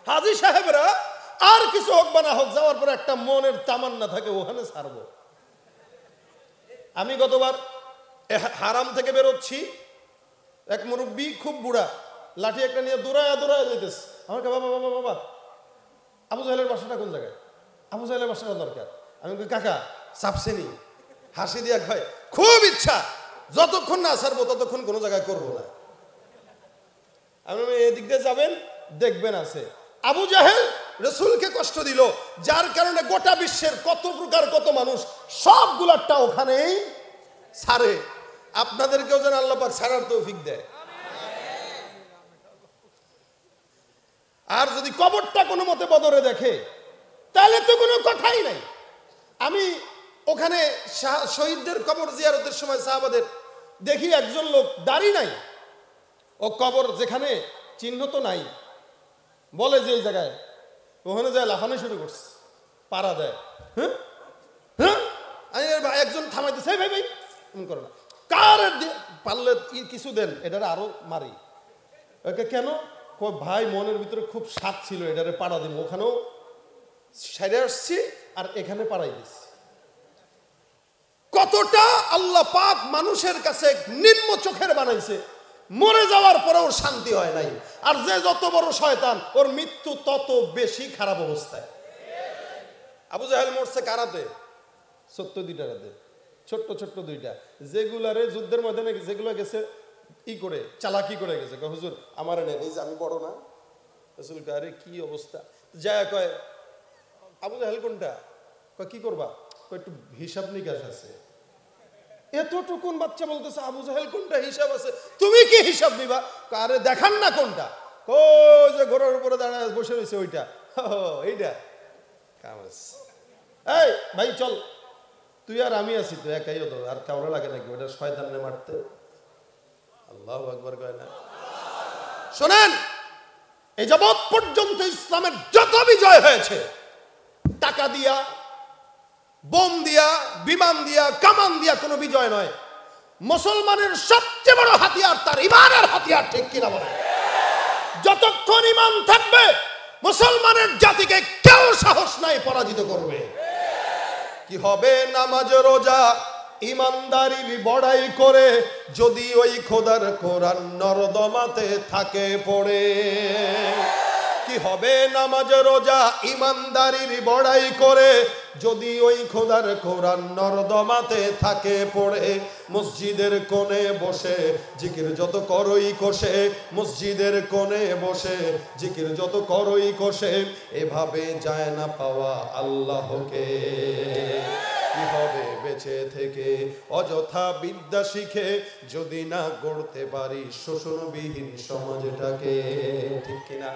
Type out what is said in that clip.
হাজী সাহেবরা আর কিছু হোক বা না হোক, যাওয়ার পর একটা মনের তামান্না থাকে ওখানে ছাড়বো। আমি গতবার হারাম থেকে বেরোচ্ছি, এক মুরব্বী খুব বুড়া লাঠি একটা নিয়ে দৌড়ায় দৌড়ায় যেতেছে। আমার বাবা বাবা বাবা আবু জাহেলের বাসাটা কোন জায়গায়? আবু জাহেলের বাসাটা দরকার। আমি বলি কাকা চাপছেনি, হাসি দিয়া কয় খুব ইচ্ছা, যতক্ষণ না ছাড়বো ততক্ষণ কোনো জায়গায় করবো না। আমি এদিক দিয়ে যাবেন দেখবেন আছে। আবু জাহেল রসুলকে কষ্ট দিল, যার কারণে গোটা বিশ্বের কত প্রকার কত মানুষ সবগুলারটা ওখানেই ছাড়ে। আপনাদেরকেও যেন আল্লাহ পাক ছাড়ার তৌফিক দেয়। আর যদি কবরটা কোনো মতে বদরে দেখে তাহলে তো কোনো কথাই নাই। আমি ওখানে শহীদদের কবর জিয়ারতের সময় সাহাবাদের দেখি একজন লোক দাড়ি নাই, ও কবর যেখানে চিহ্ন তো নাই, বলে যে এই জায়গায়, ওখানে যায় লাফানো শুরু করছে, পাড়া দেয়। হ্যাঁ হ্যাঁ, একজন থামাইতেছে, ভাই ভাই এমন করে না, কার পারলে কিছু দেন, এটারে আরো মারি। ওকে কেন? ভাই মনের ভিতরে খুব স্বাদ ছিল এটারে পাড়া দিব, ওখানেও সাইডে আসছি আর এখানে পাড়াই দিচ্ছি। কতটা আল্লাহ পাক মানুষের কাছে নিম্ন চোখের বানাইছে, মরে যাওয়ার পরে ওর শান্তি হয় নাই। আর যে যত বড় শয়তান, ওর মৃত্যু তত বেশি খারাপ অবস্থায়। আবু জাহেল মরছে কারাতে, ছোট্ট দুইটা রাতে, ছোট্ট ছোট্ট দুইটা, যেগুলারে যুদ্ধের ময়দানে যেগুলো গেছে ই করে চালাকি করে গেছে। হুজুর আমার নেই, এই যে আমি বড় না। রসুল কয় আরে কি অবস্থা, যায় কয় আবু জাহেল কোনটা? কয় কি করবা? কয় একটু হিসাব নিকাশ আছে। এতটুকুন বাচ্চা বলতেছে আবু জাহেল কোনটা, হিসাব আছে, তুমি কি হিসাব নিবা? আরে দেখান না কোনটা। কই যে ঘোড়ার উপরে দাঁড়ায় বসে রয়েছে ওইটা, এইটা কামাস। এই ভাই চল, তুই আর আমি আছি তো একাই, হতো আর কাউরে লাগে নাকি? ওটা শয়তানে মারতে। আল্লাহু আকবার কয় না? শোনেন, এই যাবৎ পর্যন্ত ইসলামের যত বিজয় হয়েছে, টাকা দিয়া, বোম দিয়া, বিমান দিয়া, কামান দিয়া কোনো বিজয় নয়। মুসলমানের সবচেয়ে বড় হাতিয়ার তার ইমানের হাতিয়ার, ঠিক কিনা বলে? যতক্ষণ ইমান থাকবে মুসলমানের জাতিকে কেউ সাহস নাই পরাজিত করবে। কি হবে নামাজ রোজা ইমানদারি বড়াই করে, যদি ওই খোদার কোরআন নরদমাতে থাকে পড়ে। কি হবে নামাজ রোজা ইমানদারির বড়াই করে, যদি ওই খোদার কোরআন নরদমাতে থাকে পড়ে। মসজিদের কোণে বসে জিকির যত করই কষে, মসজিদের কোণে বসে জিকির যত করই কষে, এভাবে যায় না পাওয়া আল্লাহকে। কি হবে বেঁচে থেকে অযথা বিদ্যা শিখে, যদি না গড়তে পারি শোষণবিহীন সমাজটাকে, ঠিক কিনা?